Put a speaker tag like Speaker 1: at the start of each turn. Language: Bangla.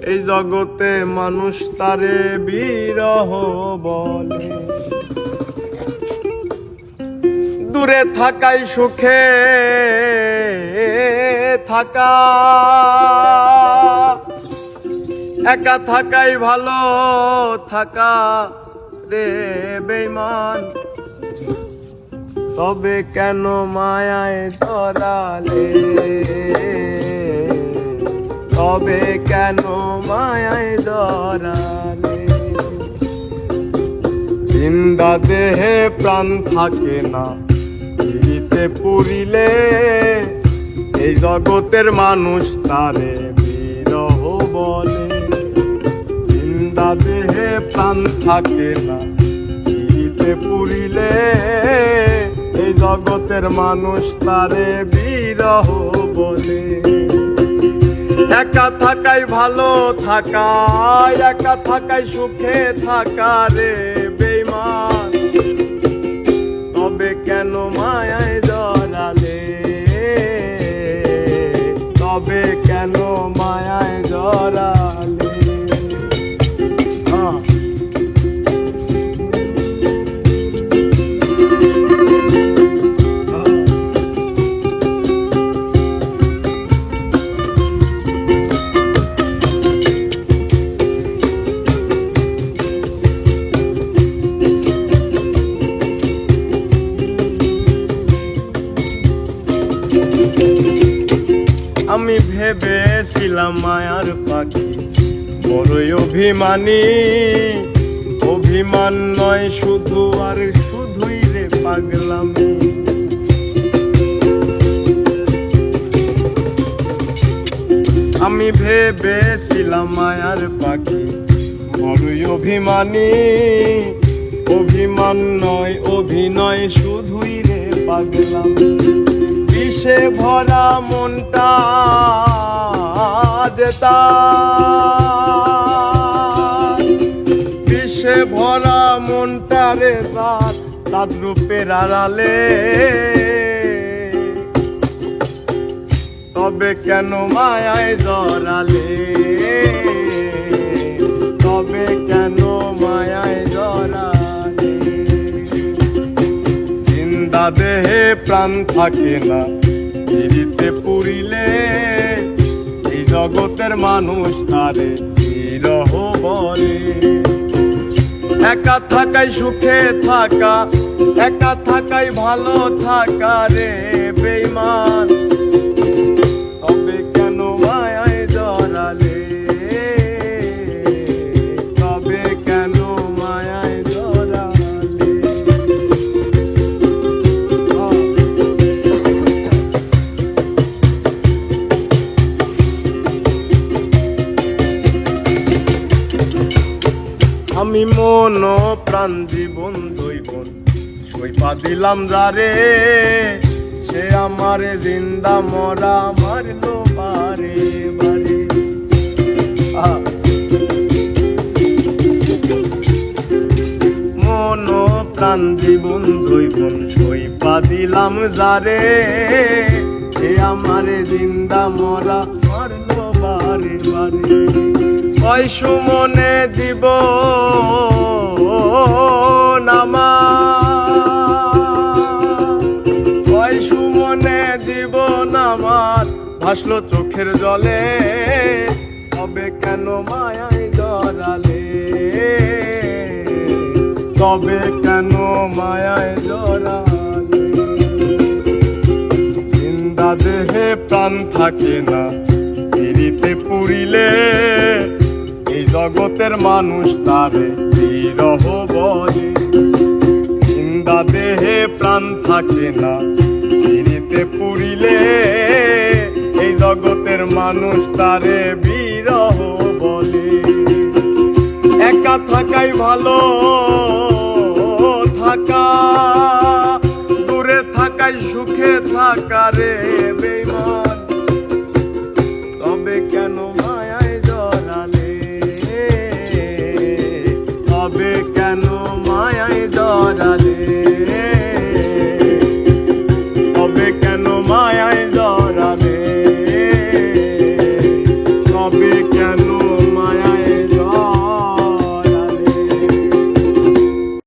Speaker 1: এই জগতে মানুষ তারে বিরহ বলে। দূরে থাকাই সুখে থাকা, একা থাকাই ভালো থাকা রে বেঈমান। তবে কেন মায়ায় ধরালে, তবে কেন মায়ায় ধরালে। জিন্দা দেহে প্রাণ থাকে না, পিড়িতে পুরিলে এই জগতের মানুষ তারে বিরহ বলে। জিন্দা দেহে প্রাণ থাকে না, পিড়িতে পুরিলে এই জগতের মানুষ তারে বিরহ বলে। একা থাকাই ভালো থাকা, একা থাকাই সুখে থাকা রে বেঈমান। তবে কেন মায়ায় জড়ালে, তবে কেন মায়ায় জড়ালে। আমি ভেবেছিলাম মায়ার পাখি বড়ই অভিমানী। অভিমান নয় শুধু আর শুধুই রে পাগলামি। আমি ভেবেছিলাম মায়ার পাখি বড়ই অভিমানী। অভিমান নয় অভিনয় শুধুই রে পাগলামি। বিষে ভরা মনটা যেতা, বিষে ভরা মনটা রে তার রূপের আড়ালে। তবে কেন মায়ায় জড়ালে, তবে কেন মায়ায় জড়ালে। জিন্দা দেহে প্রাণ থাকে না, পিড়িতে পুরিলে এই জগতের মানুষ তারে বিরহ বলে। একা থাকাই সুখে থাকা, একা থাকাই ভালো থাকা রে বেঈমান। তবে কেন মায়ায় জড়ালে, তবে কেন মায়ায় জড়ালে। আমি মন প্রাণ জীবন দুই বোন সইপা দিলাম যারে। সে আমারে জিন্দা মরা মারলো বারে বারে। মন প্রাণ জীবন দুই বোন সইপা দিলাম যারে। সে আমারে জিন্দা মরা মারলো বারে বারে। ওই সুমনে দিব নামা, ওই সুমনে দিব নামাজ ভাসলো চোখের জলে। তবে কেন মায়ায় জড়ালে, তবে কেন মায়ায় জড়ালে। জিন্দা দেহে প্রাণ থাকে না, পিড়িতে পুরিলে এই জগতের মানুষ তারে বিরহ বলে। জিন্দা দেহে প্রাণ থাকে না, পিড়িতে পুরিলে এই জগতের মানুষ তারে বিরহ বলে। একা থাকাই ভালো থাকা, দূরে থাকাই সুখে থাকা রে বেঈমান। তবে কেন মায়ায় জড়ালে, তবে কেন মায়ায় জড়ালে, তবে কেন মায়ায় জড়ালে। হবে কেন